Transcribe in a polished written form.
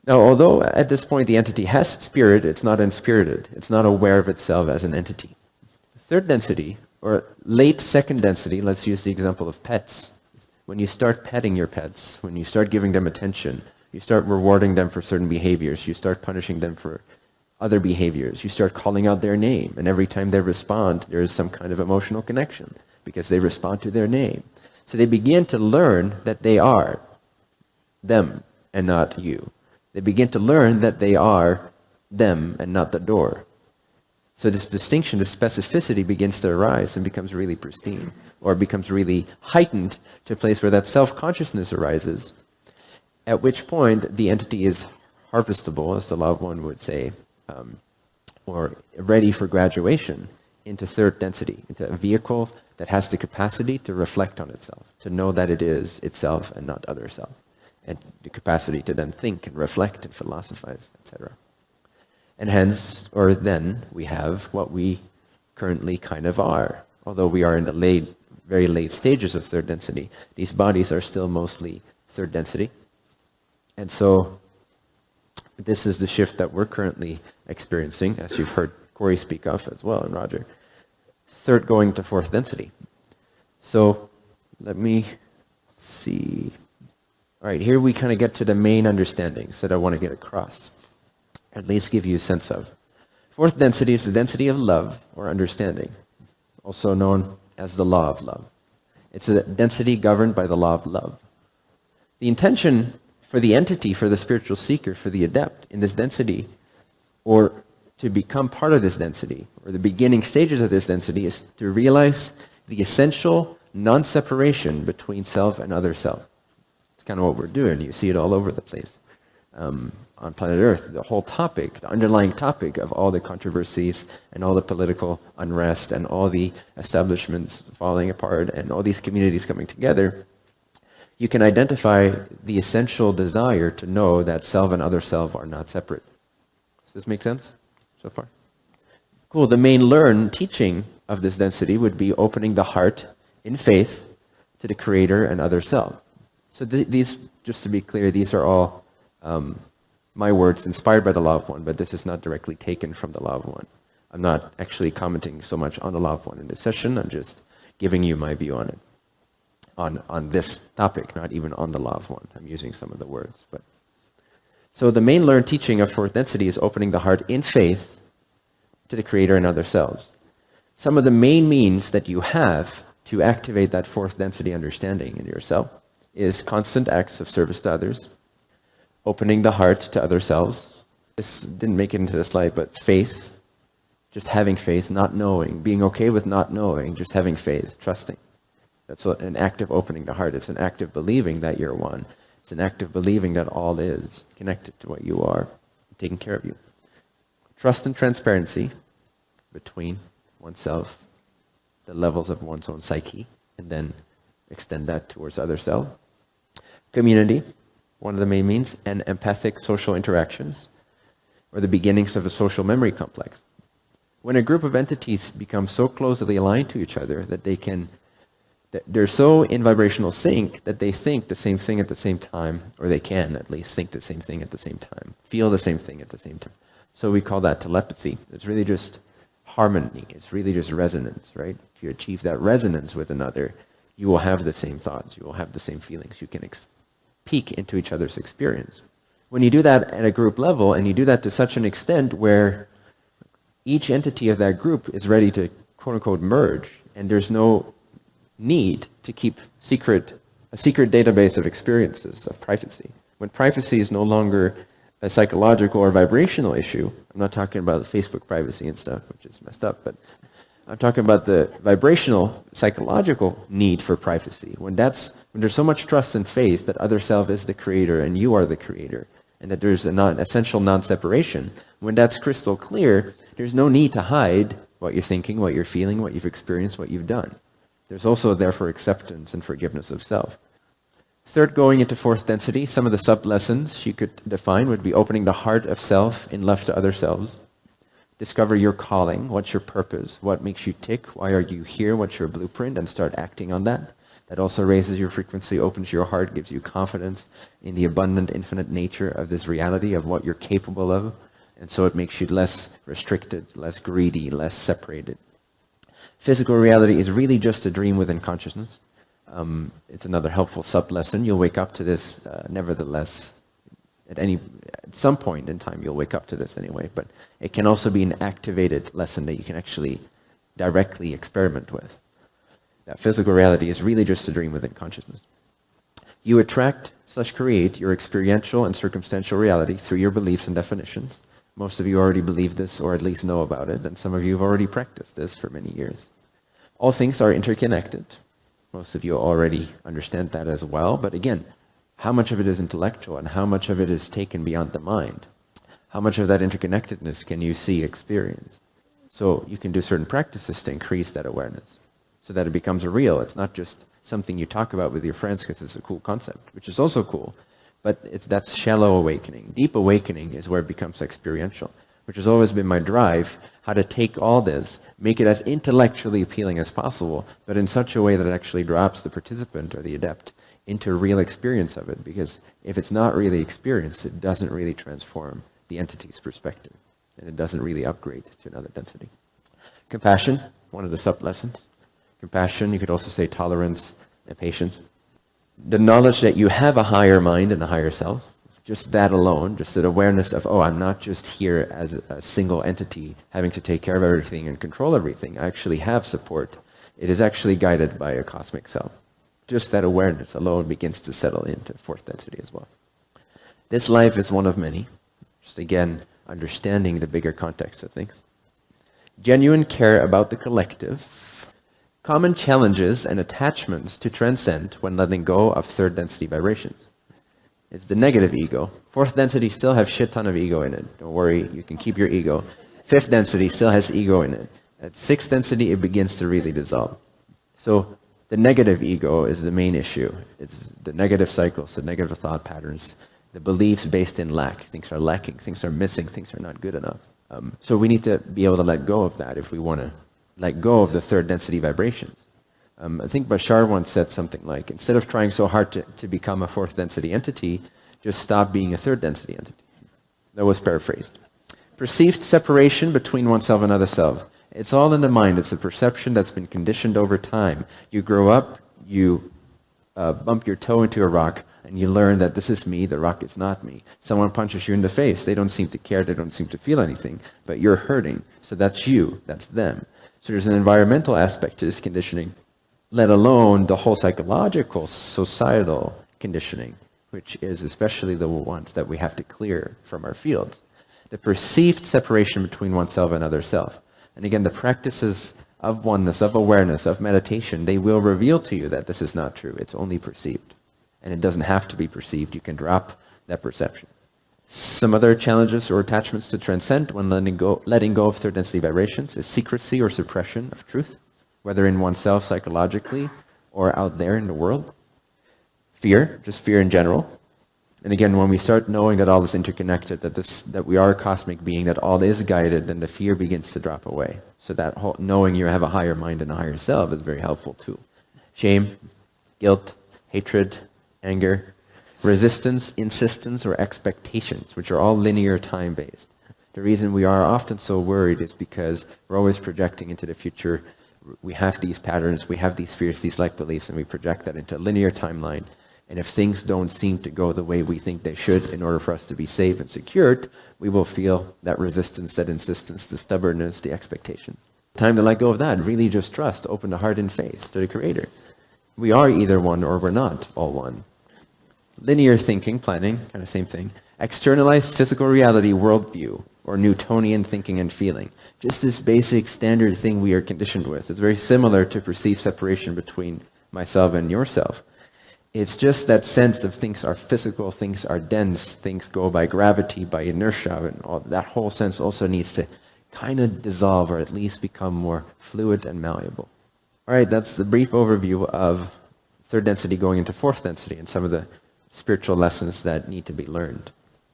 Now, although at this point the entity has spirit, it's not unspirited. It's not aware of itself as an entity. Third density, or late second density, let's use the example of pets. When you start petting your pets, when you start giving them attention, you start rewarding them for certain behaviors, you start punishing them for other behaviors, you start calling out their name, and every time they respond, there is some kind of emotional connection because they respond to their name. So they begin to learn that they are them and not you. They begin to learn that they are them and not the door. So this distinction, this specificity begins to arise and becomes really pristine, or becomes really heightened to a place where that self-consciousness arises, at which point the entity is harvestable, as the Law of One would say, or ready for graduation into third density, into a vehicle that has the capacity to reflect on itself, to know that it is itself and not other self, and the capacity to then think and reflect and philosophize, etc. And hence, or then, we have what we currently kind of are. Although we are in the very late stages of third density, these bodies are still mostly third density. And so, this is the shift that we're currently experiencing, as you've heard Corey speak of as well, and Roger. Third going to fourth density. So, let me see. All right, here we kind of get to the main understandings that I want to get across, at least give you a sense of. Fourth density is the density of love or understanding, also known as the law of love. It's a density governed by the law of love. The intention for the entity, for the spiritual seeker, for the adept in this density, or to become part of this density, or the beginning stages of this density, is to realize the essential non-separation between self and other self. It's kind of what we're doing. You see it all over the place. On planet Earth, the whole topic, the underlying topic of all the controversies and all the political unrest and all the establishments falling apart and all these communities coming together, you can identify the essential desire to know that self and other self are not separate. Does this make sense so far? Cool. The main learned teaching of this density would be opening the heart in faith to the Creator and other self. So these, just to be clear, these are all my words inspired by the Law of One, but this is not directly taken from the Law of One. I'm not actually commenting so much on the Law of One in this session. I'm just giving you my view on it, on this topic, not even on the Law of One. I'm using some of the words. So the main learned teaching of fourth density is opening the heart in faith to the Creator and other selves. Some of the main means that you have to activate that fourth density understanding in yourself is constant acts of service to others, opening the heart to other selves. This didn't make it into the slide, but faith, just having faith, not knowing, being okay with not knowing, just having faith, trusting. That's an act of opening the heart. It's an act of believing that you're one. It's an act of believing that all is connected to what you are, taking care of you. Trust and transparency between oneself, the levels of one's own psyche, and then extend that towards other self. Community, one of the main means, and empathic social interactions, or the beginnings of a social memory complex. When a group of entities become so closely aligned to each other that they're so in vibrational sync that they think the same thing at the same time, or they can at least think the same thing at the same time, feel the same thing at the same time. So we call that telepathy. It's really just harmony. It's really just resonance, right? If you achieve that resonance with another, you will have the same thoughts. You will have the same feelings. You can peek into each other's experience. When you do that at a group level, and you do that to such an extent where each entity of that group is ready to quote-unquote merge, and there's no need to keep a secret database of experiences, of privacy. When privacy is no longer a psychological or vibrational issue, I'm not talking about the Facebook privacy and stuff, which is messed up, but I'm talking about the vibrational, psychological need for privacy. When there's so much trust and faith that other self is the creator and you are the creator, and that there's an essential non-separation, when that's crystal clear, there's no need to hide what you're thinking, what you're feeling, what you've experienced, what you've done. There's also therefore acceptance and forgiveness of self. Third, going into fourth density, some of the sub-lessons you could define would be opening the heart of self in love to other selves. Discover your calling, what's your purpose, what makes you tick, why are you here, what's your blueprint, and start acting on that. It also raises your frequency, opens your heart, gives you confidence in the abundant, infinite nature of this reality, of what you're capable of. And so it makes you less restricted, less greedy, less separated. Physical reality is really just a dream within consciousness. It's another helpful sub-lesson. You'll wake up to this nevertheless. At some point in time, you'll wake up to this anyway. But it can also be an activated lesson that you can actually directly experiment with. That physical reality is really just a dream within consciousness. You attract/create your experiential and circumstantial reality through your beliefs and definitions. Most of you already believe this, or at least know about it, and some of you have already practiced this for many years. All things are interconnected. Most of you already understand that as well, but again, how much of it is intellectual and how much of it is taken beyond the mind? How much of that interconnectedness can you see, experience? So you can do certain practices to increase that awareness so that it becomes real. It's not just something you talk about with your friends because it's a cool concept, which is also cool, but that's shallow awakening. Deep awakening is where it becomes experiential, which has always been my drive, how to take all this, make it as intellectually appealing as possible, but in such a way that it actually drops the participant or the adept into a real experience of it, because if it's not really experienced, it doesn't really transform the entity's perspective, and it doesn't really upgrade to another density. Compassion, one of the sub-lessons. Compassion, you could also say tolerance and patience. The knowledge that you have a higher mind and a higher self, just that alone, just that awareness of, oh, I'm not just here as a single entity having to take care of everything and control everything. I actually have support. It is actually guided by a cosmic self. Just that awareness alone begins to settle into fourth density as well. This life is one of many. Just again, understanding the bigger context of things. Genuine care about the collective. Common challenges and attachments to transcend when letting go of third density vibrations. It's the negative ego. Fourth density still has shit ton of ego in it. Don't worry, you can keep your ego. Fifth density still has ego in it. At sixth density, it begins to really dissolve. So the negative ego is the main issue. It's the negative cycles, the negative thought patterns, the beliefs based in lack. Things are lacking, things are missing, things are not good enough. So we need to be able to let go of that if we want to let go of the third density vibrations. I think Bashar once said something like, instead of trying so hard to become a fourth density entity, just stop being a third density entity. That was paraphrased. Perceived separation between oneself and other self. It's all in the mind. It's a perception that's been conditioned over time. You grow up, you bump your toe into a rock, and you learn that this is me, the rock is not me. Someone punches you in the face. They don't seem to care. They don't seem to feel anything. But you're hurting. So that's you. That's them. So there's an environmental aspect to this conditioning, let alone the whole psychological, societal conditioning, which is especially the ones that we have to clear from our fields. The perceived separation between oneself and other self. And again, the practices of oneness, of awareness, of meditation, they will reveal to you that this is not true. It's only perceived. And it doesn't have to be perceived. You can drop that perception. Some other challenges or attachments to transcend when letting go of third density vibrations is secrecy or suppression of truth, whether in oneself psychologically or out there in the world. Fear, just fear in general. And again, when we start knowing that all is interconnected, that we are a cosmic being, that all is guided, then the fear begins to drop away. So that whole knowing you have a higher mind and a higher self is very helpful too. Shame, guilt, hatred, anger, resistance, insistence, or expectations, which are all linear time-based. The reason we are often so worried is because we're always projecting into the future. We have these patterns, we have these fears, these like beliefs, and we project that into a linear timeline. And if things don't seem to go the way we think they should in order for us to be safe and secured, we will feel that resistance, that insistence, the stubbornness, the expectations. Time to let go of that. Really just trust, open the heart in faith to the Creator. We are either one or we're not all one. Linear thinking, planning, kind of same thing. Externalized physical reality worldview, or Newtonian thinking and feeling. Just this basic standard thing we are conditioned with. It's very similar to perceived separation between myself and yourself. It's just that sense of things are physical, things are dense, things go by gravity, by inertia, and all that whole sense also needs to kind of dissolve or at least become more fluid and malleable. All right, that's the brief overview of third density going into fourth density and some of the spiritual lessons that need to be learned.